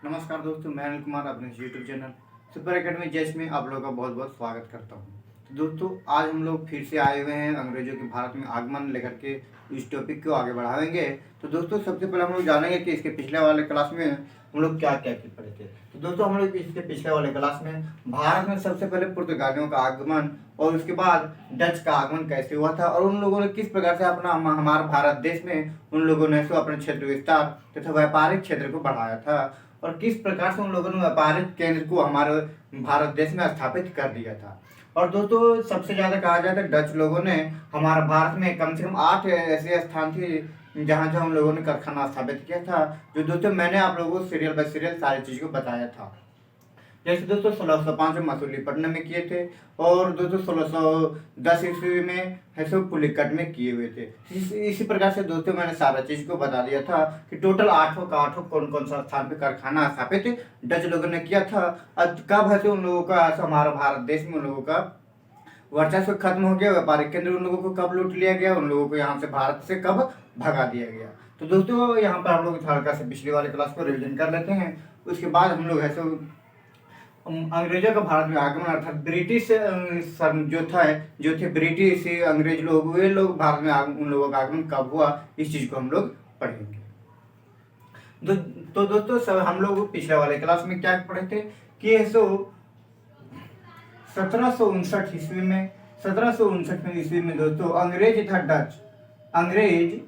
नमस्कार दोस्तों, मैं अनिल कुमार अपने YouTube channel super academy Jaish में आप लोगों का बहुत बहुत स्वागत करता हूं। तो दोस्तों, आज हम लोग फिर से आए हुए हैं अंग्रेजों के भारत में आगमन लेकर के इस टॉपिक को आगे बढ़ाएंगे। तो दोस्तों, सबसे पहले हम लोग जानेंगे कि इसके पिछले वाले क्लास में हम लोग क्या क्या पढ़े थे। तो दोस्तों, हम लोग इसके पिछले वाले क्लास में भारत में सबसे पहले पुर्तगालियों का आगमन और उसके बाद डच का आगमन कैसे हुआ था और उन लोगों ने किस प्रकार से अपना हमारे भारत देश में उन लोगों ने अपने क्षेत्र विस्तार तथा व्यापारिक क्षेत्र को बढ़ाया था और किस प्रकार से उन लोगों ने व्यापारिक केंद्र को हमारे भारत देश में स्थापित कर दिया था। और दोस्तों, सबसे ज्यादा कहा जाए तो डच लोगों ने हमारे भारत में कम से कम 8 ऐसे स्थान थे जहाँ जहाँ उन लोगों ने कारखाना स्थापित किया था, जो दोस्तों मैंने आप लोगों को सीरियल बाय सीरियल सारी चीज को बताया था। जैसे दोस्तों 1605 में मसूलीपट्टनम में किए थे और दोस्तों 1610 ईस्वी में हैसो पुलिकट में किए हुए थे। इसी प्रकार से दोस्तों मैंने सारा चीज को बता दिया था कि टोटल आठों का आठों कौन कौन सा स्थान पे कारखाना स्थापित डच लोगों ने किया था। कब है उन लोगों का हमारा भारत देश में उन लोगों का वर्चस्व खत्म हो गया, व्यापारिक केंद्र उन लोगों को कब लूट लिया गया, उन लोगों को यहाँ से भारत से कब भगा दिया गया। तो दोस्तों, यहाँ पर हम लोग हल्का से पिछले वाले क्लास को रिविजन कर लेते हैं। उसके बाद हम लोग ऐसे अंग्रेजों का भारत में आगमन अर्थात ब्रिटिश जो थे ब्रिटिश अंग्रेज लोग, वे लोग भारत में उन लोगों का आगमन कब हुआ, इस चीज को हम लोग पढ़ेंगे। तो दोस्तों, सब हम लोग पिछले वाले क्लास में क्या पढ़े थे कि 1759 ईस्वी में 1759 ईस्वी में दोस्तों अंग्रेज था डच अंग्रेज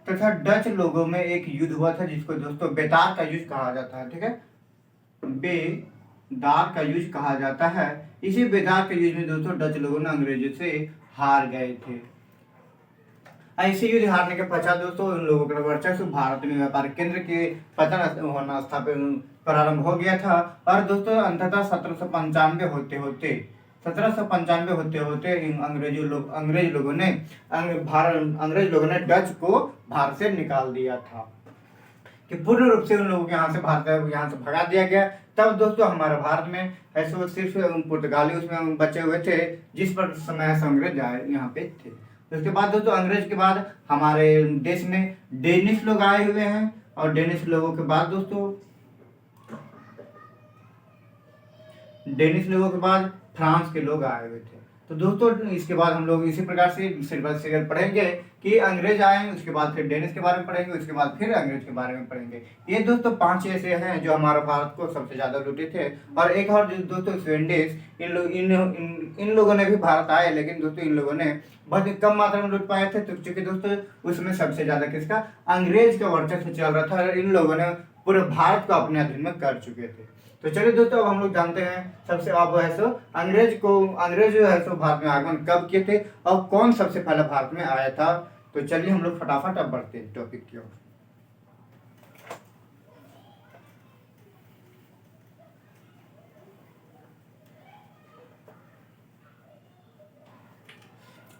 तथा डच लोगों में एक युद्ध हुआ था जिसको दोस्तों बेतार का युद्ध कहा जाता है। ठीक है, बेदार का युद्ध कहा जाता है। इसी बेदार के युद्ध में दोस्तों डच लोगों ने अंग्रेजों से हार गए थे। ऐसे युद्ध हारने के पश्चात दोस्तों उन लोगों का वर्चस्व भारत में व्यापारिक केंद्र के पतन होना स्थापित प्रारंभ हो गया था। और दोस्तों अंततः 1795 होते होते अंग्रेज लोगों ने डच को भारत से निकाल दिया था कि पूर्ण रूप से उन लोगों को यहाँ से भगा दिया गया। तब दोस्तों हमारे भारत में ऐसे सिर्फ पुर्तगाली उसमें बचे हुए थे जिस पर समय से अंग्रेज यहाँ पे थे। उसके बाद दोस्तों अंग्रेज के बाद हमारे देश में डेनिश लोग आए हुए हैं और डेनिश लोगों के बाद फ्रांस के लोग आए हुए थे। तो दोस्तों इसके बाद हम लोग इसी प्रकार से सीरियल पढ़ेंगे कि अंग्रेज आए, उसके बाद फिर डेनिश के बारे में पढ़ेंगे, उसके बाद फिर अंग्रेज के बारे में पढ़ेंगे। ये दोस्तों 5 ऐसे हैं जो हमारे भारत को सबसे ज्यादा लूटे थे। और एक और जो दोस्तों स्वीडिश, इन लोगों ने भी भारत आए, लेकिन दोस्तों इन लोगों ने बहुत कम मात्रा में लूट पाए थे। तो चूंकि दोस्तों उसमें सबसे ज्यादा किसका अंग्रेज का वर्चस्व चल रहा था और इन लोगों ने पूरे भारत को अपने अधीन में कर चुके थे। तो चलिए दोस्तों, अब हम लोग जानते हैं सबसे अब है सो अंग्रेज जो है सो भारत में आगमन कब किए थे और कौन सबसे पहले भारत में आया था। तो चलिए हम लोग फटाफट अब बढ़ते हैं टॉपिक की ओर।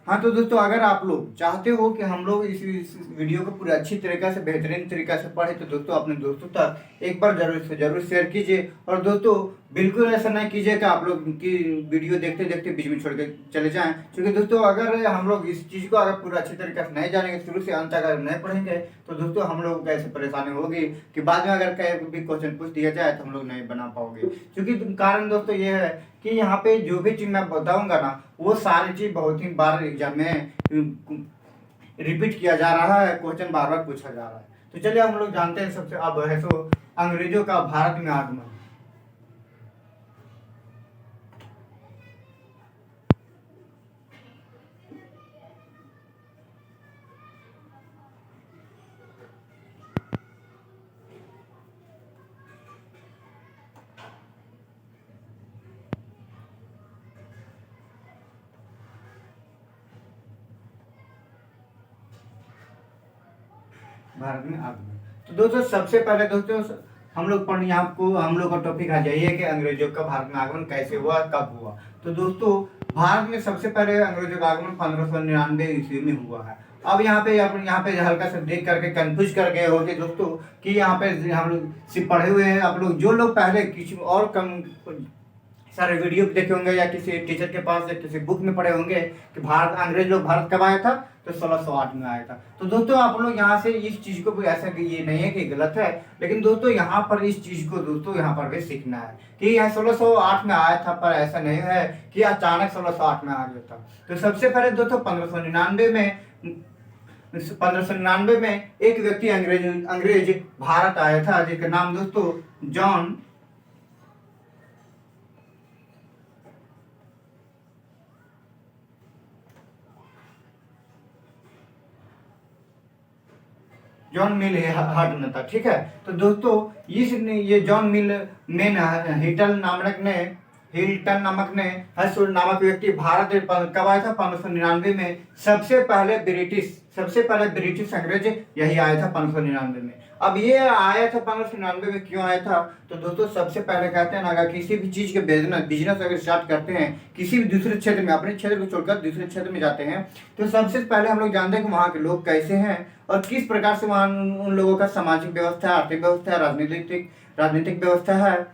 हाँ, तो दोस्तों अगर आप लोग चाहते हो कि हम लोग इस वीडियो को पूरी अच्छी तरीके से बेहतरीन तरीके से पढ़े तो दोस्तों अपने दोस्तों तक एक बार जरूर से जरूर शेयर कीजिए। और दोस्तों बिल्कुल ऐसा नहीं कीजिए कि आप लोग की वीडियो देखते देखते बीच में छोड़ के चले जाएं, क्योंकि दोस्तों अगर हम लोग इस चीज़ को अगर पूरा अच्छी तरीके से नहीं जानेंगे, शुरू से अंत तक अगर नहीं पढ़ेंगे तो दोस्तों हम लोग को ऐसे परेशानी होगी कि बाद में अगर कहीं भी क्वेश्चन पूछ दिया जाए तो हम लोग नहीं बना पाओगे। क्योंकि कारण दोस्तों ये है कि यहाँ पे जो भी चीज मैं बताऊंगा ना वो सारी चीज बहुत ही बार एग्जाम में रिपीट किया जा रहा है, क्वेश्चन बार बार पूछा जा रहा है। तो चलिए हम लोग जानते हैं सबसे अब है सो अंग्रेजों का भारत में आगमन। भारत में आगमन। तो दोस्तों सबसे पहले दोस्तों हम लोग का टॉपिक आ जाइए कि अंग्रेजों का भारत में आगमन कैसे हुआ, कब हुआ। तो दोस्तों भारत में सबसे पहले अंग्रेजों का आगमन 1599 ईस्वी में हुआ है। अब यहाँ पे हल्का सा देख करके कंफ्यूज कर गए होंगे दोस्तों कि यहाँ पे हम लोग सिर्फ पढ़े हुए हैं। आप लोग जो लोग पहले किसी और कम सारे वीडियो भी देखे होंगे या किसी टीचर के पास या किसी बुक में पढ़े होंगे कि भारत अंग्रेज लोग भारत कब आया था, तो 1608 में आया था। तो दोस्तों आप लोग यहाँ से इस चीज को भी, ऐसा कि ये नहीं है कि गलत है, लेकिन दोस्तों यहाँ पर इस चीज को दोस्तों यहाँ पर भी सीखना है कि यह 1608 में आया था, पर ऐसा नहीं है कि अचानक 1608 में आ गया था। तो सबसे पहले दोस्तों 1599 में एक व्यक्ति अंग्रेज भारत आया था, जिसका नाम दोस्तों जॉन मिल हटन था। ठीक है, तो दोस्तों ये जॉन मिल मेन हिल्टन नामक व्यक्ति भारत कब आया था, 1599 में। सबसे पहले ब्रिटिश अंग्रेज यही आया था 1599 में। अब ये आया था 1599 में, क्यों आया था, तो दोस्तों सबसे पहले कहते हैं ना, अगर किसी भी चीज के बिजनेस अगर स्टार्ट करते हैं, किसी भी दूसरे क्षेत्र में, अपने क्षेत्र को छोड़कर दूसरे क्षेत्र में जाते हैं, तो सबसे पहले हम लोग जानते हैं कि वहाँ के लोग कैसे हैं और किस प्रकार से वहाँ उन लोगों का सामाजिक व्यवस्था, आर्थिक व्यवस्था, राजनीतिक व्यवस्था है,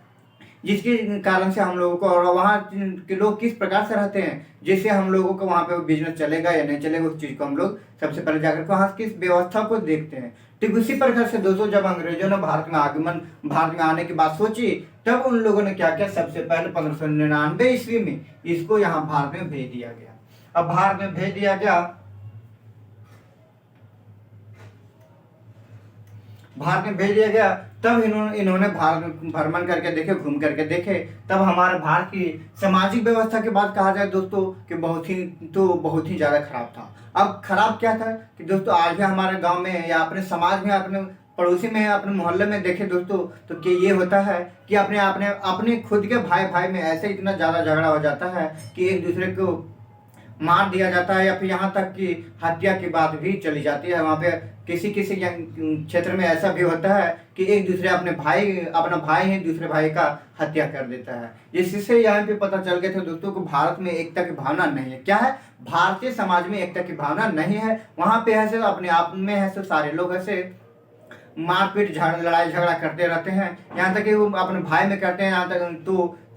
जिसके कारण से हम लोगों को, और वहाँ के लोग किस प्रकार से रहते हैं, जिससे हम लोगों को वहाँ पे बिजनेस चलेगा या नहीं चलेगा, उस चीज को हम लोग सबसे पहले जाकर के वहाँ की व्यवस्था को देखते हैं। ठीक उसी प्रकार से दोस्तों जब अंग्रेजों ने भारत में आने की बात सोची, तब उन लोगों ने क्या किया, सबसे पहले 1599 ईस्वी में इसको यहाँ भारत में भेज दिया गया। अब भारत में भेज दिया गया, तब इन्होंने भारत में भ्रमण करके देखे, घूम करके देखे, तब हमारे भारत की सामाजिक व्यवस्था की बात कहा जाए दोस्तों कि बहुत ही ज्यादा खराब था। अब खराब क्या था कि दोस्तों आज भी हमारे गांव में या अपने समाज में, अपने पड़ोसी में, अपने मोहल्ले में देखे दोस्तों, तो कि ये होता है कि अपने खुद के भाई में ऐसे इतना ज्यादा झगड़ा हो जाता है कि एक दूसरे को मार दिया जाता है, या फिर यहाँ तक कि हत्या की बात भी चली जाती है। वहाँ पे किसी क्षेत्र में ऐसा भी होता है कि एक दूसरे अपना भाई है, दूसरे भाई का हत्या कर देता है। जिससे यहाँ पे पता चल गया था दोस्तों को भारत में एकता की भावना नहीं है। क्या है, भारतीय समाज में एकता की भावना नहीं है। वहाँ पे ऐसे अपने आप में ऐसे सारे लोग ऐसे मारपीट लड़ाई झगड़ा करते रहते हैं, यहाँ तक कि वो अपने भाई में करते हैं, यहाँ तक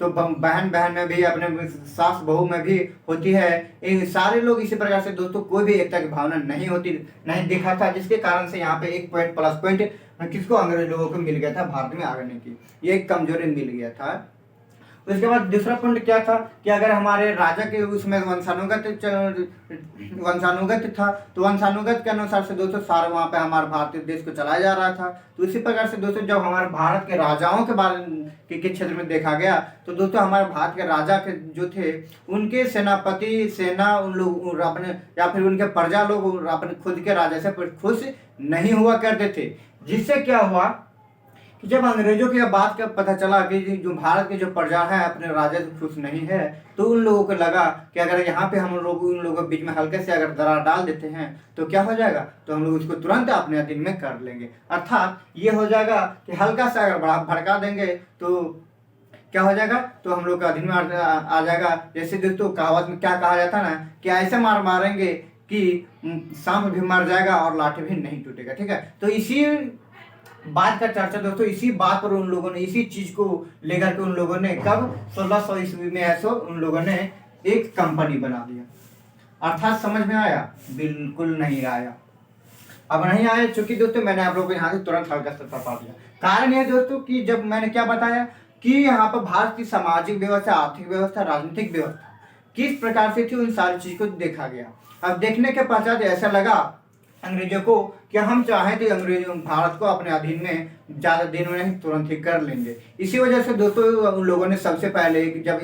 तो बहन में भी, अपने सास बहू में भी होती है। इन सारे लोग इसी प्रकार से दोस्तों कोई भी एकता की भावना नहीं दिखा था, जिसके कारण से यहाँ पे एक प्लस पॉइंट किसको, अंग्रेज लोगों को मिल गया था भारत में आने की, ये एक कमजोरी मिल गया था। उसके बाद दूसरा पॉइंट क्या था कि अगर हमारे राजा के उसमें वंशानुगत था, तो वंशानुगत के अनुसार से दोस्तों सारा वहाँ पे हमारे भारतीय देश को चलाया जा रहा था। तो इसी प्रकार से दोस्तों जब हमारे भारत के राजाओं के बारे के क्षेत्र में देखा गया, तो दोस्तों हमारे भारत के राजा के जो थे, उनके सेना उन लोग अपने या फिर उनके प्रजा लोग अपने खुद के राजा से खुश नहीं हुआ करते थे। जिससे क्या हुआ कि जब अंग्रेजों की बात का पता चला कि जो भारत के जो प्रजा है अपने राजा से खुश नहीं है, तो उन लोगों को लगा कि अगर यहाँ पे हम लोग उन लोगों के बीच में हल्के से अगर दरार डाल देते हैं तो क्या हो जाएगा, तो हम लोग उसको तुरंत अपने अधीन में कर लेंगे। अर्थात ये हो जाएगा कि हल्का सा अगर भड़का देंगे तो क्या हो जाएगा, तो हम लोग का अधीन में आ जाएगा। जैसे दोस्तों कहावत में क्या कहा जाता है ना कि ऐसे मारेंगे कि सांप भी मर जाएगा और लाठी भी नहीं टूटेगा। ठीक है, तो इसी बात का चर्चा दोस्तों, इसी बात पर उन लोगों ने, इसी चीज को लेकर के उन लोगों ने कब 1600 ईस्वी में ऐसा उन लोगों ने एक कंपनी बना दिया। अर्थात समझ में आया, बिल्कुल नहीं आया। अब नहीं आया चूंकि दोस्तों मैंने आप लोगों को यहाँ से तुरंत हल्का सा पा दिया। कारण यह दोस्तों कि जब मैंने क्या बताया कि यहाँ पर भारत की सामाजिक व्यवस्था, आर्थिक व्यवस्था, राजनीतिक व्यवस्था किस प्रकार से थी, उन सारी चीज को देखा गया। अब देखने के पश्चात ऐसा लगा अंग्रेजों को कि हम चाहें तो अंग्रेजों भारत को अपने अधीन में ज्यादा दिन में नहीं तुरंत ही कर लेंगे। इसी वजह से दोस्तों उन लोगों ने सबसे पहले जब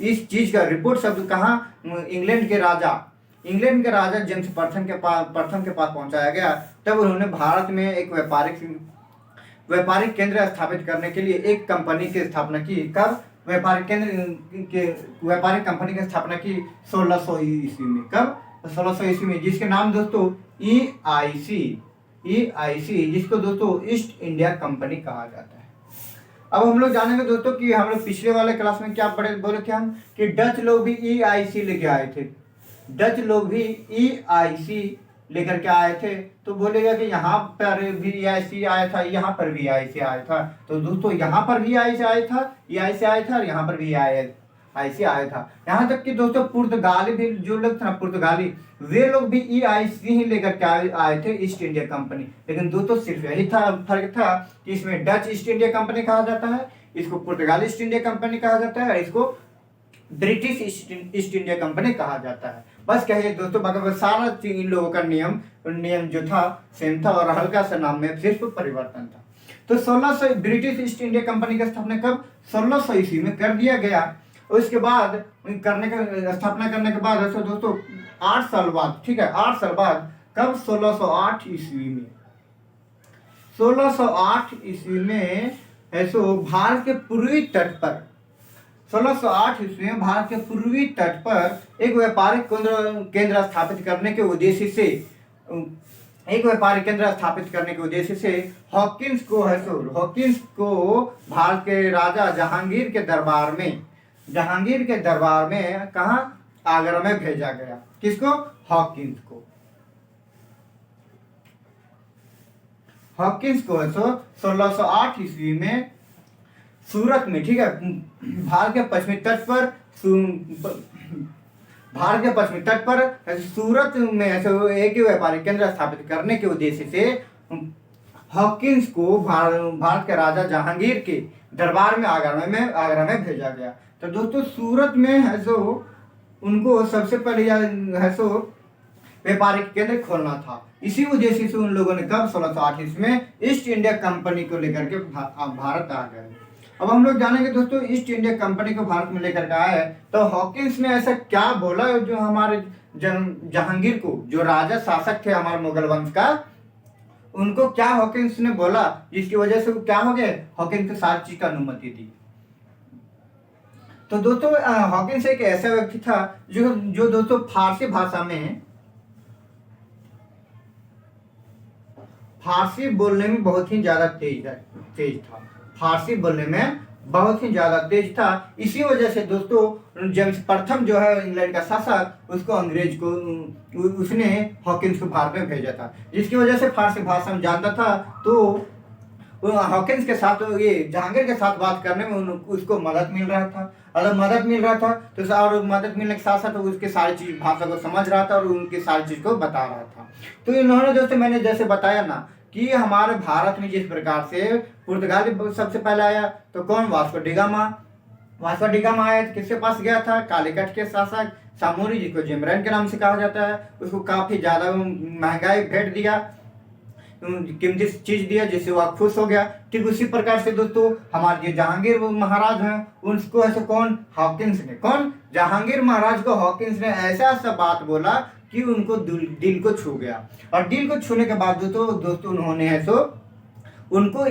इस चीज का रिपोर्ट शब्द कहाँ, इंग्लैंड के राजा जेम्स प्रथम के पास पहुंचाया गया। तब उन्होंने भारत में एक व्यापारिक केंद्र स्थापित करने के लिए एक कंपनी की स्थापना की। कब व्यापारिक कंपनी की स्थापना की 1600 ईस्वी में। कब 1600 ईस्वी में, जिसके नाम दोस्तों EIC, जिसको दोस्तों ईस्ट इंडिया कंपनी कहा जाता है। अब हम लोग जानेंगे दोस्तों कि हम लोग पिछले वाले क्लास में क्या बोले थे हम कि डच लोग भी EIC लेके आए थे। डच लोग भी EIC लेकर के आए थे, तो बोलेगा कि यहाँ पर भी EIC आया था, यहाँ पर भी EIC आया था। तो दोस्तों यहाँ पर भी EIC आया था और यहाँ पर भी ऐसे आया था। यहाँ तक कि दोस्तों पुर्तगाली भी जो लोग थे ना, पुर्तगाली, वे लोग भी EIC ही लेकर के आए थे, ईस्ट इंडिया कंपनी। लेकिन दोस्तों सिर्फ यही था फर्क था कि इसमें डच ईस्ट इंडिया कंपनी कहा जाता है, इसको पुर्तगाली ईस्ट इंडिया कंपनी कहा जाता है, इसको ब्रिटिश ईस्ट इंडिया कंपनी कहा जाता है। बस कहिए दोस्तों, बाकी सारा इन लोगों का नियम जो था सेम था और हल्का सा नाम में सिर्फ परिवर्तन था। तो 1600 ब्रिटिश ईस्ट इंडिया कंपनी का स्थापना कब 1600 ईस्वी में कर दिया गया। उसके बाद स्थापना करने के बाद ऐसे दोस्तों 8 साल बाद, ठीक है, 8 साल बाद कब 1608 ईस्वी में, 1608 ईस्वी में ऐसो भारत के पूर्वी तट पर, 1608 ईस्वी में भारत के पूर्वी तट पर एक व्यापारिक केंद्र स्थापित करने के उद्देश्य से हॉकिंस को भारत के राजा जहांगीर के दरबार में कहा, आगरा में भेजा गया। किसको? हॉकिंस को 1608 ईस्वी में सूरत में, ठीक है, भारत के पश्चिमी तट पर सूरत में ऐसे एक व्यापारिक केंद्र स्थापित करने के उद्देश्य से हॉकिंस को भारत के राजा जहांगीर के दरबार में आगरा में भेजा गया। तो दोस्तों सूरत में है सो उनको सबसे पहले है सो व्यापारिक केंद्र खोलना था। इसी उद्देश्य से उन लोगों ने कब 1608 ईस्वी में ईस्ट इंडिया कंपनी को लेकर के भारत आ गए। अब हम लोग जानेंगे दोस्तों ईस्ट इंडिया कंपनी को भारत में लेकर के आए तो हॉकिंस ने ऐसा क्या बोला जो हमारे जहांगीर को, जो राजा शासक थे हमारे मुगल वंश का, उनको क्या हॉकिंस ने बोला जिसकी वजह से क्या हो गए, हॉकिंस को सारी चीज का अनुमति दी। तो दोस्तों हॉकिंस एक ऐसा व्यक्ति था जो दोस्तों फारसी बोलने में बहुत ही ज्यादा तेज था। फारसी बोलने में बहुत ही ज्यादा तेज था। इसी वजह से दोस्तों जेम्स प्रथम जो है इंग्लैंड का शासक, उसने हॉकिंस को भारत में भेजा था, जिसकी वजह से फारसी भाषा में जानता था। तो हॉकिंस के साथ, ये जहांगीर के साथ बात करने में उसको मदद मिल रहा था। अगर मदद मिल रहा था तो और मदद मिलने के साथ साथ उसके सारी चीज भाषा को समझ रहा था और उनकी सारी चीज को बता रहा था। तो इन्होंने दोस्तों मैंने जैसे बताया ना कि हमारे भारत में जिस प्रकार से पुर्तगाली सबसे पहले आया, तो कौन? वास्को डिगामा आया। किसके पास गया था? कालीकट के शासक सामूरी, जिसको जिमरन के नाम से कहा जाता है। उसको काफी ज्यादा महंगाई भेंट दिया, कीमती चीज दिया, जिससे वह खुश हो गया। ठीक उसी प्रकार से दोस्तों हमारे जहांगीर महाराज हैं, उनको ऐसे कौन? हॉकिंस ने, कौन? जहांगीर महाराज को हॉकिंस ने ऐसा बात बोला कि उनको दिल को छू गया। और दिल को छूने के बाद दोस्तों उन्होंने है सो उनको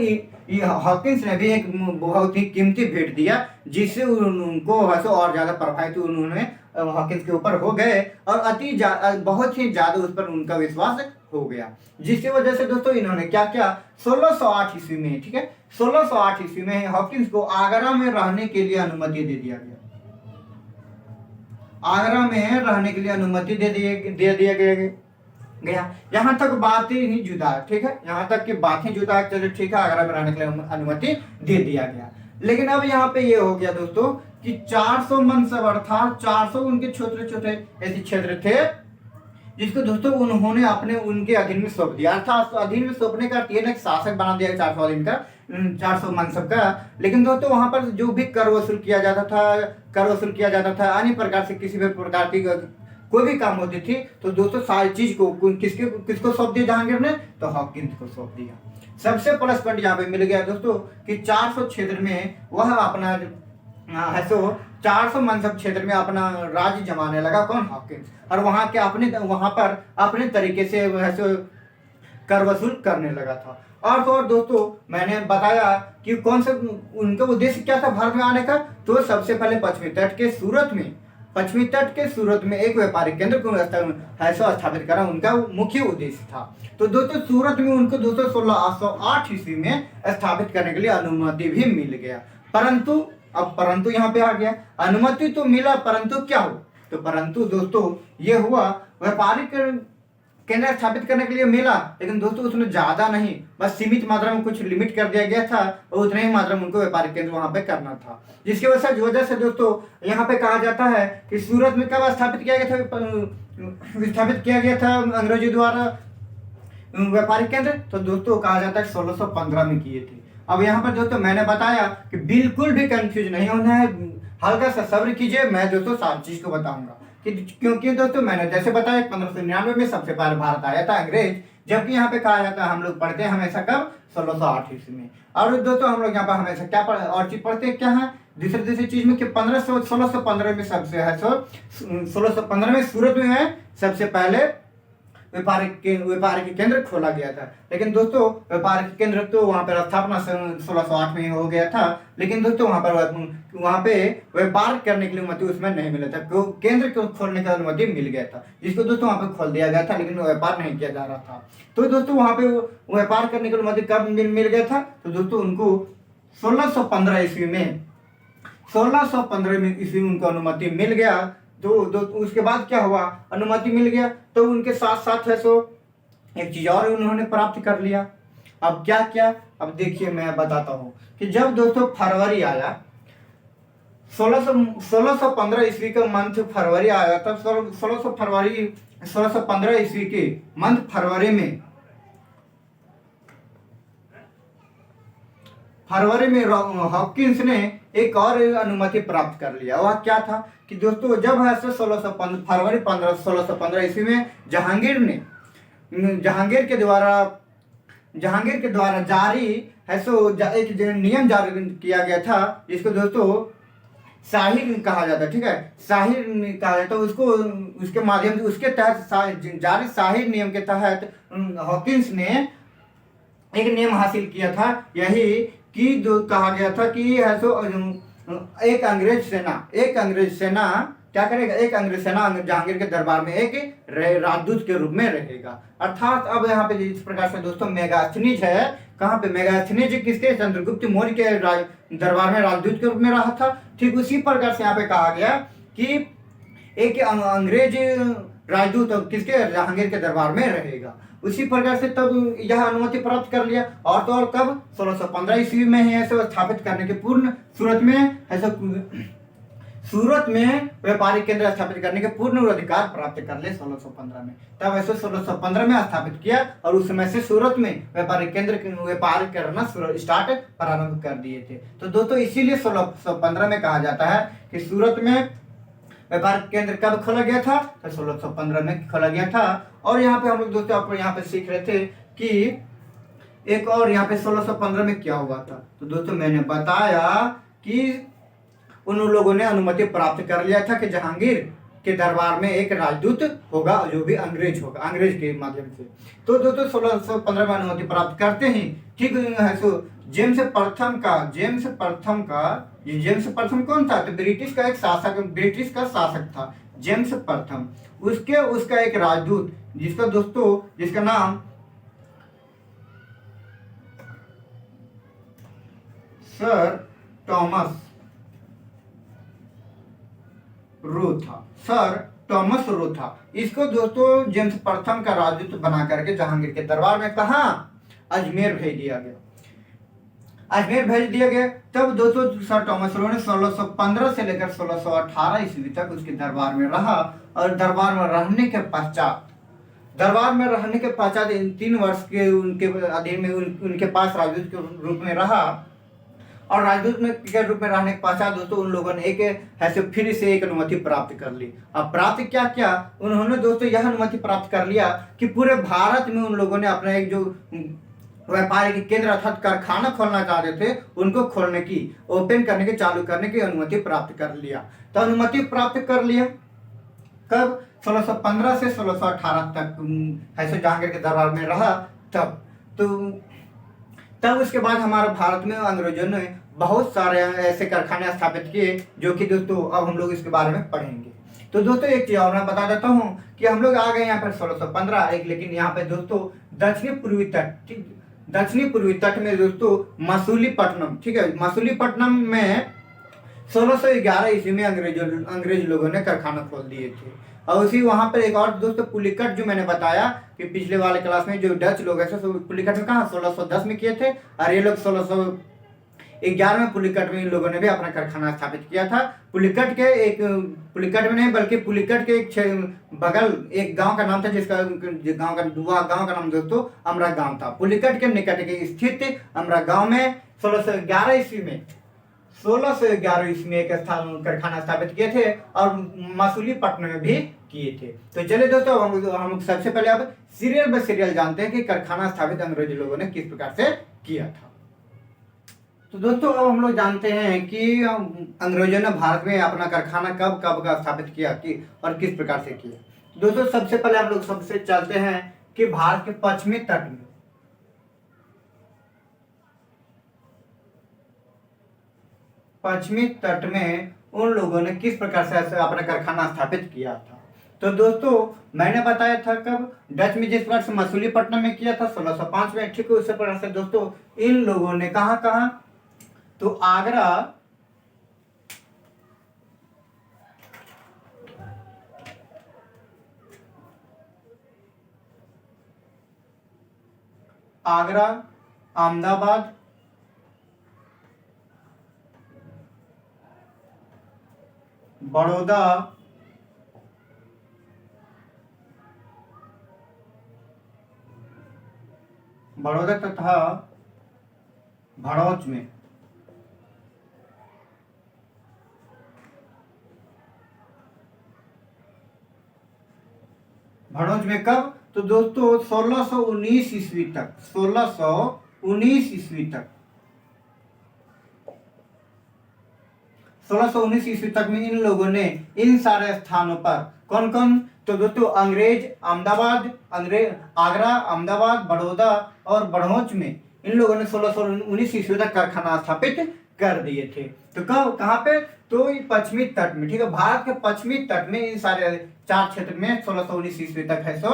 हॉकिंस ने भी एक बहुत ही कीमती भेंट दिया, जिससे उनको है सो और ज्यादा प्रभावित उन्होंने हॉकिंस के ऊपर हो गए और बहुत ही ज्यादा उस पर उनका विश्वास हो गया। जिसकी वजह से दोस्तों इन्होंने क्या किया, 1608 ईस्वी में, ठीक है, 1608 ईस्वी में हॉकिंस को आगरा में रहने के लिए अनुमति दे दिया गया। आगरा में रहने के लिए अनुमति दे दिया गया। यहाँ तक बातें ही जुदा है, ठीक है, यहाँ तक की बातें जुदा है, चलो ठीक है, आगरा में रहने के लिए अनुमति दे दिया गया। लेकिन अब यहाँ पे ये हो गया दोस्तों कि 400 मनसब अर्थात 400 उनके छोटे छोटे ऐसे क्षेत्र थे जिसको दोस्तों उन्होंने उनके अधीन में सौंप दिया। अर्थात अधीन में सौंपने का एक शासक बना दिया 400 अधीन का, 400 मनसब का। लेकिन दोस्तों वहां पर जो भी कर वसूल किया जाता था, अन्य प्रकार से किसी भी प्रकार की कोई भी काम होती थी, तो दोस्तों सारी चीज को किसको सौंप दिया जहांगीर ने? तो हॉकिंस को सौंप दिया। सबसे प्लस पॉइंट यहाँ पे मिल गया दोस्तों कि 400 क्षेत्र में वह अपना है सो 400 मनसब क्षेत्र में अपना राज्य जमाने लगा, कौन? हॉकिंस। और वहां पर अपने तरीके से है सो कर वसूल करने लगा था। और तो और दोस्तों मैंने बताया कि कौन सा उनका उद्देश्य क्या था भारत में आने का, तो सबसे पहले पश्चिमी तट के सूरत में एक व्यापारिक केंद्र को स्थापित करना उनका मुख्य उद्देश्य था। तो दोस्तों सूरत में उनको 1608 ईस्वी में स्थापित करने के लिए अनुमति भी मिल गया। परंतु यहाँ पे आ गया, अनुमति तो मिला परंतु क्या हो? तो परंतु दोस्तों ये हुआ, व्यापारिक केंद्र स्थापित करने के लिए मिला, लेकिन दोस्तों उसमें ज्यादा नहीं, बस सीमित मात्रा में कुछ लिमिट कर दिया गया था और उतने ही मात्रा में उनको व्यापारिक केंद्र वहां पे करना था। जिसकी वजह से दोस्तों यहाँ पे कहा जाता है कि सूरत में कब स्थापित किया गया था, स्थापित किया गया था अंग्रेजों द्वारा व्यापारिक केंद्र, तो दोस्तों कहा जाता है 1615 में किए थे। अब यहाँ पर दोस्तों मैंने बताया कि बिल्कुल भी कंफ्यूज नहीं होना है, हल्का सा सब्र कीजिए, मैं दोस्तों सारी चीज को बताऊंगा क्योंकि दोस्तों मैंने जैसे बताया 1599 में सबसे पहले भारत आया था अंग्रेज, जबकि यहाँ पे कहा जाता है हम लोग पढ़ते हैं हमेशा कब 1608 ईस्वी में। और दोस्तों हम लोग यहाँ पर हमेशा क्या और चीज पढ़ते हैं क्या है दूसरी चीज में कि 1615 में सबसे है 1615 में सूरत में है सबसे पहले व्यापारिक केंद्र खोला गया था। लेकिन दोस्तों व्यापारिक केंद्र तो वहां पर स्थापना 1608 में हो गया था, लेकिन दोस्तों वहां पे व्यापार करने के लिए अनुमति उसमें नहीं मिला था, केंद्र को खोलने का अनुमति मिल गया था, जिसको दोस्तों वहां पे खोल दिया गया था, लेकिन व्यापार नहीं किया जा रहा था। तो दोस्तों वहां पे व्यापार करने की अनुमति कब मिल गया था, तो दोस्तों उनको 1615 ईस्वी में 1615 ईस्वी में उनको अनुमति मिल गया। तो उसके बाद क्या हुआ, अनुमति मिल गया तो उनके साथ साथ है सो एक चीज और उन्होंने प्राप्त कर लिया। अब क्या क्या, अब देखिए मैं बताता हूं कि जब दोस्तों फरवरी आया 1615 ईस्वी का मंथ फरवरी आया, तब 1615 ईस्वी के मंथ फरवरी में हॉकिंस ने एक और अनुमति प्राप्त कर लिया। वह क्या था कि दोस्तों जब है फरवरी 1615 ईस्वी में जहांगीर के द्वारा जारी है सो एक नियम जारी किया गया था, जिसको दोस्तों शाही कहा जाता है, ठीक है, शाही कहा जाता है उसको। उसके माध्यम से उसके तहत जारी शाही नियम के तहत हॉकिंस ने एक नियम हासिल किया था, यही कि जो कहा गया था कि है सो एक अंग्रेज सेना क्या करेगा, एक अंग्रेज सेना जहांगीर के दरबार में एक राजदूत के रूप में रहेगा। अर्थात अब यहाँ पे इस प्रकार से दोस्तों मेगास्थनीज है, कहाँ पे मेगास्थनीज किसके, चंद्रगुप्त मौर्य के दरबार में राजदूत के रूप में रहा था। ठीक उसी प्रकार से यहाँ पे कहा गया कि एक अंग्रेज राजदूत किसके, जहांगीर के दरबार में रहेगा। उसी प्रकार से तब यह अनुमति प्राप्त कर लिया, और तो और कब 1615 ईस्वी में ही ऐसे स्थापित करने के पूर्ण सूरत में व्यापारिक केंद्र स्थापित करने के पूर्ण अधिकार प्राप्त कर ले 1615 में। तब ऐसे 1615 में स्थापित किया और उस समय से सूरत में व्यापारिक केंद्र व्यापार करना स्टार्ट प्रारंभ कर दिए थे। तो दोस्तों इसीलिए 1615 में कहा जाता है कि सूरत में व्यापारिक केंद्र कब खोला गया था, तो 1615 में खोला गया था। और यहाँ पे हम लोग दोस्तों आपको यहाँ पे सीख रहे थे कि एक और यहाँ पे 1615 में क्या हुआ था। तो दोस्तों मैंने बताया कि उन लोगों ने अनुमति प्राप्त कर लिया था कि जहांगीर के दरबार में एक राजदूत होगा जो भी अंग्रेज होगा, अंग्रेज के माध्यम से। तो दोस्तों 1615 में अनुमति प्राप्त करते ही ठीक है सो जेम्स प्रथम कौन था, तो ब्रिटिश का शासक था जेम्स प्रथम। उसका एक राजदूत जिसका नाम सर टॉमस रो था। इसको दोस्तों जेम्स प्रथम का राजदूत बना करके जहांगीर के दरबार में कहा, अजमेर भेज दिया गया। तब दोस्तों सर टॉमस रो ने 1615 से लेकर 1618 ईस्वी तक उसके दरबार में रहा, और दरबार में रहने के पश्चात 3 वर्ष के उनके अधीन में उनके पास राजदूत के रूप में रहा। और राजदूत के रूप में रहने के पश्चात दोस्तों उन लोगों ने फिर से एक अनुमति प्राप्त कर ली। अब प्राप्त क्या किया उन्होंने दोस्तों, यह अनुमति प्राप्त कर लिया कि पूरे भारत में उन लोगों ने अपना एक जो व्यापारिक केंद्र अर्थात कारखाना खोलना चाहते थे, उनको खोलने की, ओपन करने की, चालू करने की अनुमति प्राप्त कर लिया। तो अनुमति प्राप्त कर लिया कब, 1615 से 1618 तक ऐसे जहांगीर के दरबार में रहा। तब उसके बाद हमारे भारत में अंग्रेजों ने बहुत सारे ऐसे कारखाने स्थापित किए, जो कि दोस्तों अब हम लोग इसके बारे में पढ़ेंगे। तो दोस्तों एक चीज और मैं बता देता हूँ कि हम लोग आ गए यहाँ पर 1615 लेकिन यहाँ पे दोस्तों दक्षिणी पूर्वी तट में दोस्तों मसूलीपट्टनम, ठीक है, मसूलीपट्टनम में 1611 ईस्वी में अंग्रेज लोगों ने कारखाना खोल दिए थे। और उसी वहां पर एक और दोस्तों पुलिकट जो मैंने बताया कि पिछले वाले क्लास में जो डच लोग ऐसे पुलिकट में कहा 1610 में किए थे, और ये लोग 1611 में पुलिकट में इन लोगों ने भी अपना कारखाना स्थापित किया था। पुलिकट में नहीं बल्कि पुलिकट के एक बगल एक गांव का नाम था, जिसका गांव का नाम दोस्तों अमरा गांव था। पुलिकट के निकट के स्थित अमरा गांव में 1611 ईस्वी में एक कारखाना स्थापित किए थे, और मसूलीपट्टनम में भी किए थे। तो चलिए दोस्तों हम सबसे पहले अब सीरियल बाय सीरियल जानते हैं कि कारखाना स्थापित अंग्रेजी लोगों ने किस प्रकार से किया था। तो दोस्तों अब हम लोग जानते हैं कि अंग्रेजों ने भारत में अपना कारखाना कब कब का स्थापित किया और किस प्रकार से किया। दोस्तों सबसे पहले हम लोग सबसे चलते हैं कि भारत के पश्चिमी तट में उन लोगों ने किस प्रकार से अपना कारखाना स्थापित किया था। तो दोस्तों मैंने बताया था कब, डच में जिस प्रकार से मसूलीपट्टनम में किया था 1605 में, ठीक है। उसी प्रकार से दोस्तों इन लोगों ने कहा तो आगरा, अहमदाबाद, बड़ौदा, तथा भड़ौच में कब, तो दोस्तों 1619 ईस्वी तक 1619 ईस्वी तक में इन लोगों ने इन सारे स्थानों पर कौन कौन, तो दोस्तों आगरा, अहमदाबाद, बड़ौदा और बड़ौच में इन लोगों ने 1619 ईस्वी तक कारखाना स्थापित कर दिए थे। तो कहाँ पे, तो पश्चिमी तट में, ठीक है। भारत के पश्चिमी तट में इन सारे 4 क्षेत्र में 1619 ईस्वी तक है सो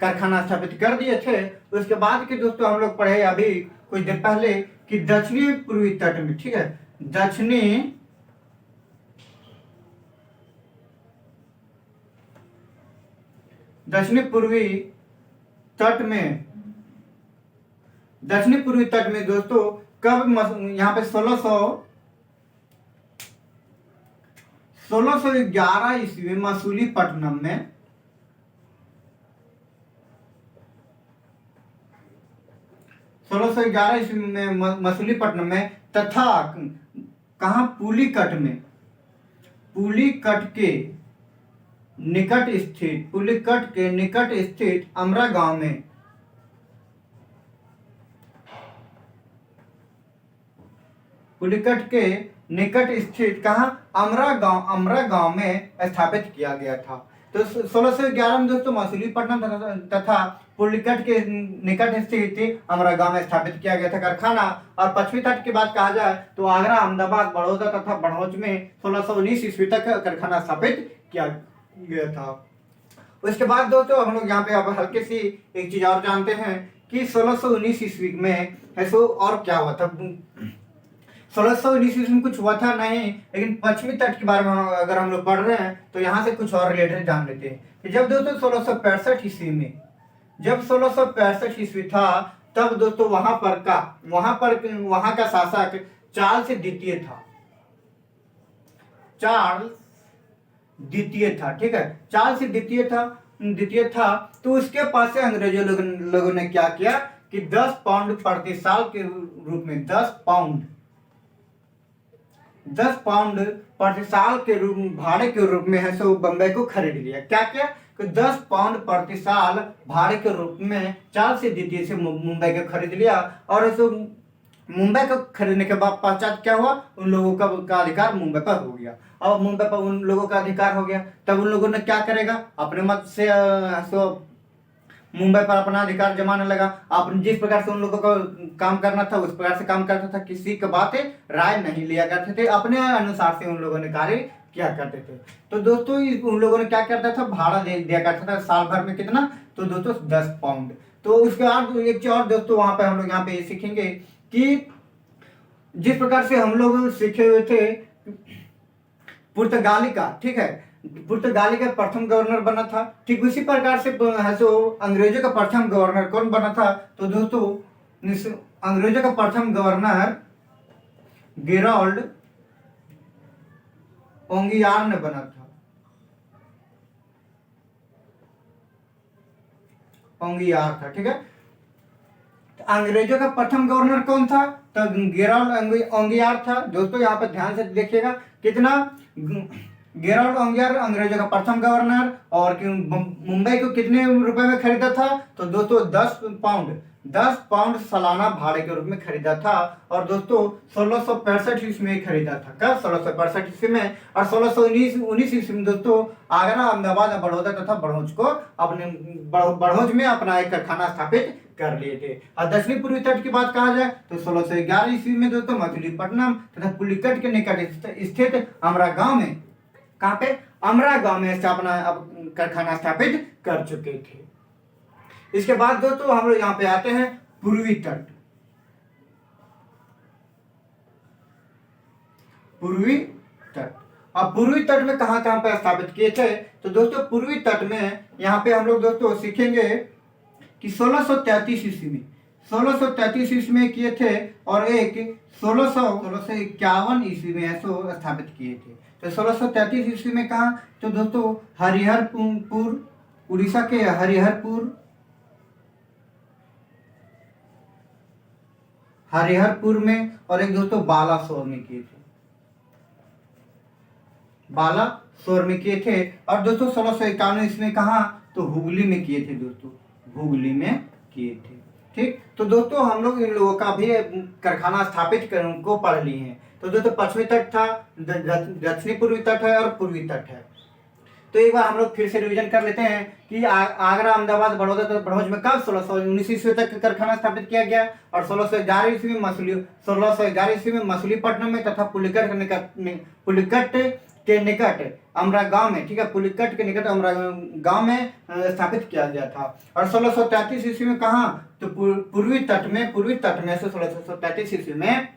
कारखाना स्थापित कर दिए थे। उसके बाद के दोस्तों हम लोग पढ़े अभी कुछ देर पहले कि दक्षिणी पूर्वी तट में, ठीक है, दक्षिणी पूर्वी तट में दोस्तों कब, यहाँ पे 1611 ईस्वी में मसूलीपट्टनम में, 1611 ईस्वी में मसूलीपट्टनम में, तथा कहा, पुलिकट के निकट स्थित अमरा गांव में, पुलिकट के निकट स्थित कहा, अमरा गांव में स्थापित किया गया था। तो 1611 में दोस्तों मसूलीपट्टनम तथा पुलिकट के निकट स्थित अमरा गांव में स्थापित किया गया था कारखाना। और पश्चिमी तट की बात कहा जाए तो आगरा, अहमदाबाद, बड़ौदा तथा बड़ौच में 1619 ईस्वी तक कारखाना स्थापित किया गया था। उसके बाद दोस्तों हम लोग यहाँ पे अब हल्के सी एक चीज और जानते हैं कि 1619 ईस्वी में ऐसो और क्या हुआ था। 1619 ईस्वी में कुछ हुआ था नहीं, लेकिन पश्चिमी तट के बारे में अगर हम लोग पढ़ रहे हैं तो यहाँ से कुछ और रिलेटेड जान लेते हैं कि जब दोस्तों 1665 ईस्वी में, जब 1665 ईस्वी था, तब दोस्तों वहां का शासक चार्ल्स द्वितीय था, ठीक है। चार्ल्स द्वितीय था। तो उसके पास से अंग्रेजों लोगों ने क्या किया कि 10 पाउंड प्रति साल के रूप में 10 पाउंड प्रति साल के रूप भाड़े के रूप में है सो बम्बई को खरीद लिया। क्या 10 पाउंड प्रति साल भाड़े के रूप में चार्ल्स द्वितीय से मुंबई को खरीद लिया। और इसको मुंबई को खरीदने के बाद पश्चात क्या हुआ, उन लोगों का अधिकार मुंबई पर हो गया। और मुंबई पर उन लोगों का अधिकार हो गया, तब उन लोगों ने क्या करेगा, अपने मत से मुंबई पर अपना अधिकार जमाने लगा। आप जिस प्रकार से उन लोगों को काम करना था उस प्रकार से काम करता था, किसी की बातें राय नहीं लिया करते थे, अपने अनुसार से उन लोगों ने कार्य किया करते थे। तो दोस्तों उन लोगों ने क्या करता था, भाड़ा दिया करता था साल भर में कितना, तो दोस्तों 10 पाउंड। तो उसके बाद एक चीज और दोस्तों वहां पे हम लोग यहाँ पे सीखेंगे कि जिस प्रकार से हम लोग सीखे हुए थे पुर्तगाली का, ठीक है, पुर्तगाली का प्रथम गवर्नर बना था। ठीक उसी प्रकार से है सो अंग्रेजों का प्रथम गवर्नर कौन बना था? तो दोस्तों अंग्रेजों का प्रथम गवर्नर गेराल्ड ओंगियार ने बना था। ओंगियार था, ठीक है। तो अंग्रेजों का प्रथम गवर्नर कौन था? तो गेराल्ड ओंगियार था। दोस्तों यहाँ पे ध्यान से देखिएगा कितना, गेराल्ड ओंगियार अंग्रेजों का प्रथम गवर्नर, और मुंबई को कितने रुपए में खरीदा था? तो दोस्तों 10 पाउंड सालाना भाड़े के रूप में खरीदा था। और दोस्तों 1665 ईस्वी में खरीदा था। कब? 1665 ईस्वी में। और 1619 ईस्वी में दोस्तों आगरा, अहमदाबाद, बड़ौदा तथा बड़ौज को अपने बड़ौज में अपना एक कारखाना स्थापित कर लिए थे। और दक्षिणी पूर्वी तट की बात कहा जाए तो 1611 ईस्वी में दोस्तों मछलीपट्टनम तथा पुलिकट के निकट स्थित अमरा गांव में, कहाँ पे? अमरा गांव में अपना कारखाना स्थापित कर चुके थे। इसके बाद दोस्तों हम लोग यहाँ पे आते हैं पूर्वी तट। पूर्वी तट, अब पूर्वी तट में कहाँ कहाँ पे स्थापित किए थे? तो दोस्तों पूर्वी तट में यहाँ पे हम लोग दोस्तों सीखेंगे कि 1633 ईस्वी में, 1633 ईस्वी में किए थे, और एक 1651 ईस्वी में ऐसो स्थापित किए थे। तो 1633 ईस्वी में कहा? तो दोस्तों हरिहरपुर, उड़ीसा के हरिहरपुर में, और एक दोस्तों बालासोर में किए थे। बालासोर में किए थे। और दोस्तों 1651 ईस्वी में कहा? तो हुगली में किए थे दोस्तों, हुगली में किए थे। ठीक, तो दोस्तों हम लोग इन लोगों का भी कारखाना स्थापित को पढ़ लिए हैं। तो दोस्तों पश्चिमी तट था, दक्षिणी पूर्वी तट है, और पूर्वी तट है। तो एक बार हम लोग फिर से रिवीजन कर लेते हैं कि आगरा, अहमदाबाद, बड़ौदा तथा बड़ौज में कब 1619 ईस्वी तक कारखाना स्थापित किया गया, और 1611 ईस्वी में मछलीपट्टनम में तथा पुलिकट के निकट अमरा गांव में, ठीक है, पुलिकट के निकट अमरा गांव में स्थापित किया गया था। और 1633 ईस्वी में कहा? तो पूर्वी तट में 1633 ईस्वी में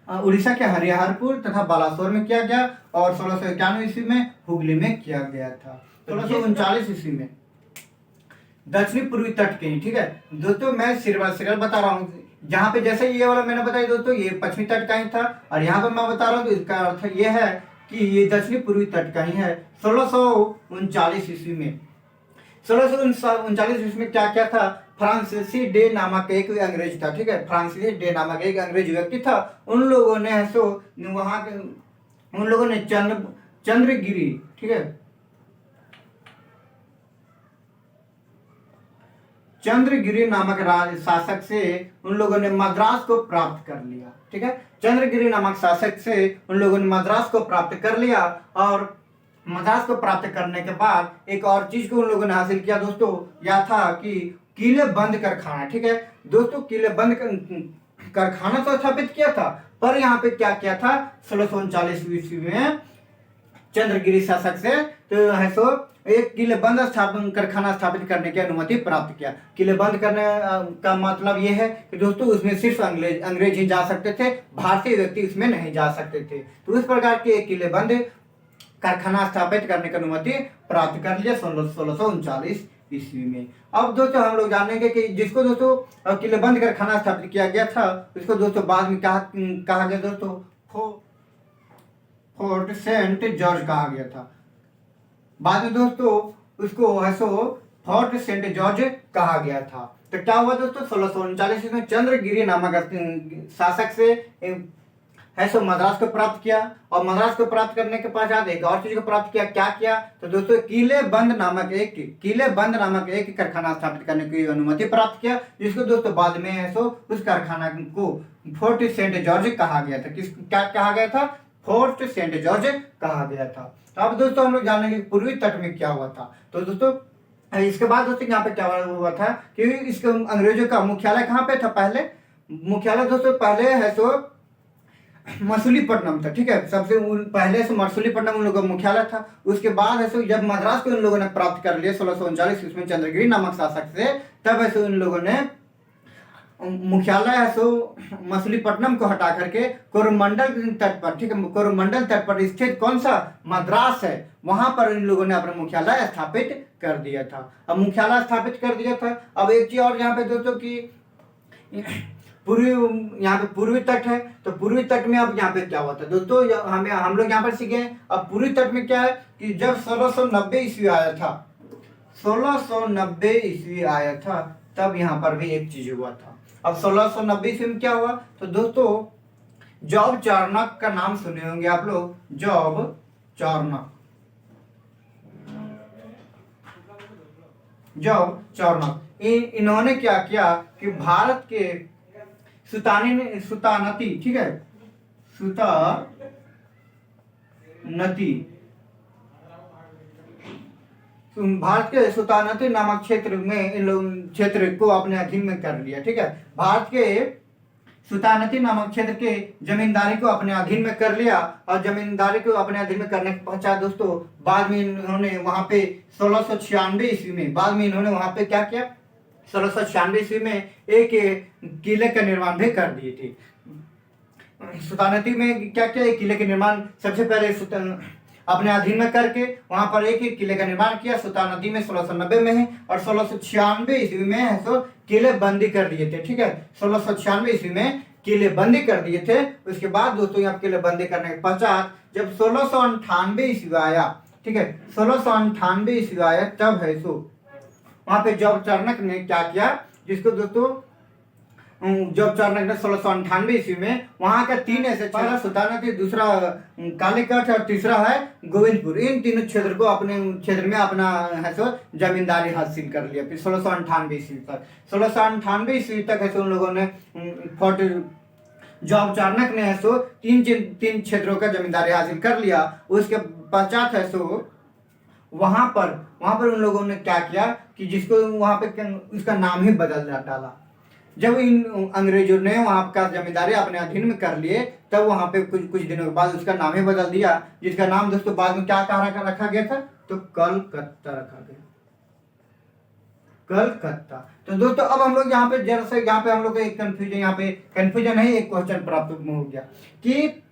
उड़ीसा के हरिहरपुर तथा बालासोर में किया गया, और 1691 ईस्वी में हुगली में किया गया था। 1639 ईस्वी में दक्षिणी पूर्वी तट के, ठीक है दोस्तों, मैं सिरल बता रहा हूँ। जहाँ पे जैसे ये वाला मैंने बताया दोस्तों, ये पश्चिमी तट का ही था, और यहाँ पे मैं बता रहा हूँ तो इसका अर्थ ये है कि ये दक्षिणी पूर्वी तट का ही है। 1639 ईस्वी में 1639 ईस्वी में क्या क्या था? फ्रांसीसी डे नामक एक अंग्रेज था, ठीक है, फ्रांसीसी डे नामक एक अंग्रेज व्यक्ति था। उन लोगों ने वहां के उन लोगों ने चंद्रगिरी, ठीक है, चंद्रगिरी नामक शासक से उन लोगों ने मद्रास को प्राप्त कर लिया। ठीक है, चंद्रगिरी नामक शासक से उन लोगों ने मद्रास को प्राप्त कर लिया, और मद्रास को प्राप्त करने के बाद एक और चीज को उन लोगों ने हासिल किया दोस्तों, यह था कि किले बंद कारखाना। ठीक है दोस्तों, किले बंद कारखाना तो स्थापित किया था, पर यहाँ पे क्या किया था? 1639 ईस्वी में चंद्रगिरी शासक से तो है सो एक किले बंद कारखाना स्थापित करने की अनुमति प्राप्त किया। किले बंद करने का मतलब यह है कि दोस्तों उसमें सिर्फ अंग्रेज ही जा सकते थे, भारतीय व्यक्ति उसमें नहीं जा सकते थे। तो इस प्रकार के एक किले बंद कारखाना स्थापित करने की अनुमति प्राप्त कर लिया 1639 ईस्वी में। अब दोस्तों हम लोग जानेंगे कि जिसको दोस्तों किले बंद कारखाना स्थापित किया गया था, उसको दोस्तों बाद में कहा गया दोस्तों फोर्ट सेंट जॉर्ज कहा गया था। बाद में दोस्तों उसको है सो फोर्ट सेंट जॉर्ज कहा गया था। तो क्या हुआ दोस्तों? 1639 में चंद्रगिरी नामक शासक से है सो मद्रास को प्राप्त किया, और मद्रास को प्राप्त करने के पश्चात एक और चीज को प्राप्त किया। क्या किया? तो दोस्तों किले बंद नामक एक कारखाना स्थापित करने की अनुमति प्राप्त किया, जिसको दोस्तों बाद में है सो उस कारखाना को फोर्ट सेंट जॉर्ज कहा गया था। क्या कहा गया था? फोर्ट सेंट जॉर्ज कहा गया था। तो अब दोस्तों हम लोग जानेंगे पूर्वी तट में क्या हुआ था। तो दोस्तों इसके बाद दोस्तों यहाँ पे क्या हुआ था कि इसके अंग्रेजों का मुख्यालय कहाँ पे था? पहले मुख्यालय दोस्तों पहले है सो मछलीपट्टनम था। ठीक है, सबसे पहले से मछलीपट्टनम उन लोगों का मुख्यालय था। उसके बाद है सो जब मद्रास को उन लोगों ने प्राप्त कर लिया 1639 ईस्वी में चंद्रगिरी नामक शासक से, तब ऐसे उन लोगों ने मुख्यालय है सो मछलीपट्टनम को हटा करके कोरोमंडल तट पर, ठीक है, कोरोमंडल तट पर स्थित कौन सा मद्रास है, वहां पर इन लोगों ने अपना मुख्यालय स्थापित कर दिया था। अब मुख्यालय स्थापित कर दिया था। अब एक चीज और यहाँ पे दोस्तों की पूर्वी, यहाँ पे पूर्वी तट है, तो पूर्वी तट में अब यहाँ पे क्या हुआ था दोस्तों, हम लोग यहाँ पर सीखे। अब पूर्वी तट में क्या है कि जब 1690 ईस्वी आया था, 1690 ईस्वी आया था, तब यहाँ पर भी एक चीज हुआ था। अब 1690 ईस्वी में क्या हुआ, तो दोस्तों जॉब चार्नक का नाम सुने होंगे आप लोग, जॉब चार्नक, जॉब चार्नक। इन्होंने क्या किया कि भारत के सुतानती, ठीक है, सुतानती, भारत के सुतानती नामक क्षेत्र में इन लोग क्षेत्र को अपने अधीन में कर लिया, ठीक है। भारत के सुतानती नामक क्षेत्र के जमींदारी को अपने अधीन में कर लिया, और जमींदारी को अपने अधीन में करने के पश्चात दोस्तों बाद में इन्होंने वहां पे 1696 ईस्वी में, बाद में इन्होंने वहां पे क्या किया, 1696 ईस्वी में एक किले का निर्माण भी कर दिए थे। सुतानती में क्या किया, एक किले के निर्माण सबसे पहले अपने अधीन में करके वहां पर एक किले का निर्माण किया सुतानती में 1690 में है, और 1696 ईस्वी में है सो किले बंदी कर दिए थे, ठीक है। 1696 ईस्वी में किले बंदी कर दिए थे। उसके बाद दोस्तों यहाँ किले बंदी करने के पश्चात जब 1698 ईस्वी आया, ठीक है, 1698 ईस्वी आया, तब है सो वहां पे जॉब चार्नक ने क्या किया, जिसको दोस्तों जॉब चार्नक ने 1698 ईस्वी में वहां का 3 ऐसे, पहला सुतानती, दूसरा कालीकट और तीसरा है गोविंदपुर, इन तीनों क्षेत्र को अपने क्षेत्र में अपना है सो जमींदारी हासिल कर लिया। फिर 1698 ईस्वी तक, 1698 ईस्वी तक है सो उन लोगों ने फोर्ट जॉब चार्नक ने है सो तीन क्षेत्रों का जमींदारी हासिल कर लिया। उसके पश्चात है सो वहां पर उन लोगों ने क्या किया कि जिसको वहां पे उसका नाम ही बदल डाला। जब इन अंग्रेजों ने वहां का जमींदारी अपने अधीन में कर लिए, तब वहां पे कुछ दिनों के बाद उसका नाम ही बदल दिया, जिसका नाम दोस्तों बाद में क्या रखा गया था, तो कलकत्ता रखा गया, कलकत्ता। तो दोस्तों अब हम लोग यहाँ पे जरा से यहाँ पे हम लोग को एक कंफ्यूजन है, एक क्वेश्चन प्राप्त हो गया कि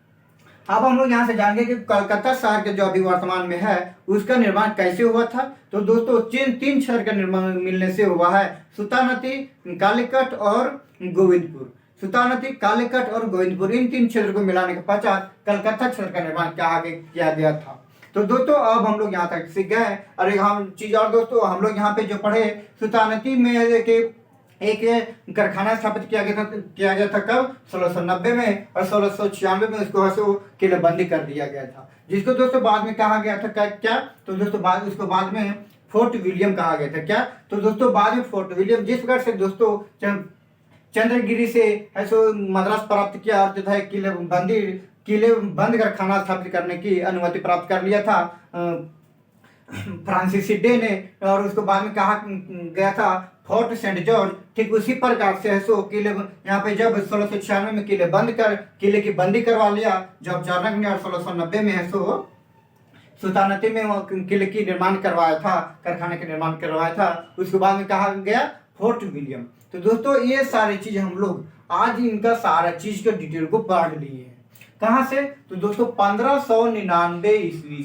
अब हम लोग यहाँ से जानेंगे कि कलकत्ता शहर के जो अभी वर्तमान में है उसका निर्माण कैसे हुआ था। तो दोस्तों तीन शहर का निर्माण मिलने से हुआ है, सुतानती, कालीकट और गोविंदपुर। सुतानती, कालीकट और गोविंदपुर, इन 3 क्षेत्र को मिलाने के पश्चात कलकत्ता शहर का निर्माण किया गया था। तो दोस्तों अब हम लोग यहाँ तक सीख गए। और एक हम चीज और दोस्तों, हम लोग यहाँ पे जो पढ़े, सुतानती में एक कारखाना स्थापित किया गया था कब, 1690 में, और 1696 में उसको किलेबंदी कर दिया गया था, जिसको दोस्तों बाद में कहा गया था क्या, तो दोस्तों उसको बाद में फोर्ट विलियम कहा गया था। क्या, तो दोस्तों बाद में फोर्ट विलियम, जिस प्रकार से दोस्तों चंद्रगिरी से है सो मद्रास प्राप्त किया और तथा किले बंद कारखाना स्थापित करने की अनुमति प्राप्त कर लिया था फ्रांसिस डे ने, और उसको बाद में कहा गया था फोर्ट सेंट जॉर्ज। ठीक उसी प्रकार से है सो किले यहाँ पे जब 1696 में किले की बंदी करवा लिया जॉब चार्नक ने, और 1690 में है सो सुतानती में किले की निर्माण करवाया था, कारखाने का निर्माण करवाया था। उसके बाद में कहा गया फोर्ट विलियम। तो दोस्तों ये सारी चीज हम लोग आज इनका सारा चीज का डिटेल को पढ़ लिए हैं। कहाँ से, तो दोस्तों 1599 ईस्वी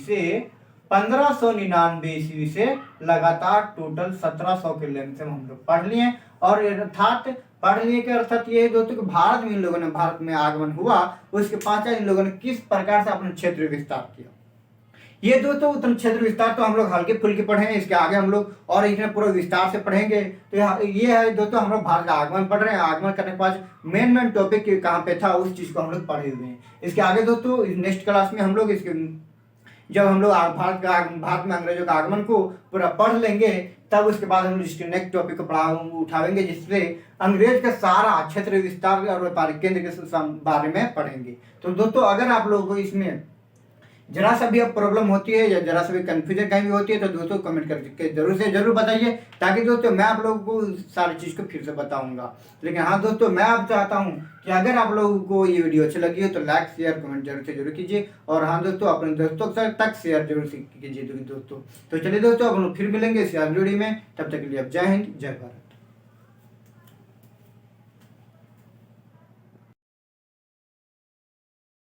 से लगातार टोटल 1700 के लेंथ से हम लोग पढ़ लिए। और अर्थात पढ़ लिए के अर्थात ये दोस्तों कि भारत में आगमन हुआ, उसके पश्चात इन लोगों ने किस प्रकार से अपना क्षेत्र विस्तार किया। ये दोस्तों उतना क्षेत्र विस्तार तो हम लोग हल्के फुल्के पढ़े हैं, इसके आगे हम लोग और इसमें पूरा विस्तार से पढ़ेंगे। तो ये है दोस्तों हम लोग भारत का आगमन पढ़ रहे हैं। आगमन करने के बाद मेन टॉपिक कहाँ पे था उस चीज को हम लोग पढ़े हुए हैं। इसके आगे दोस्तों नेक्स्ट क्लास में हम लोग जब हम लोग भारत में अंग्रेजों का आगमन को पूरा पढ़ लेंगे, तब उसके बाद हम इसके नेक्स्ट टॉपिक को उठाएंगे, जिससे अंग्रेज का सारा क्षेत्र विस्तार और व्यापारिक केंद्र के बारे में पढ़ेंगे। तो दोस्तों अगर आप लोगों को इसमें जरा सा भी अब प्रॉब्लम होती है या जरा सा भी कंफ्यूजन कहीं भी होती है, तो दोस्तों कमेंट करके जरूर बताइए, ताकि दोस्तों मैं आप लोगों को सारी चीज़ को फिर से बताऊंगा। लेकिन हाँ दोस्तों, मैं आप चाहता हूँ कि अगर आप लोगों को ये वीडियो अच्छी लगी हो तो लाइक शेयर कमेंट जरूर कीजिए, और हाँ दोस्तों अपने दोस्तों तक शेयर जरूर कीजिए दोस्तों। तो चलिए दोस्तों अब हम लोग फिर मिलेंगे इस वीडियो में, तब तक के लिए अब जय हिंद जय भारत।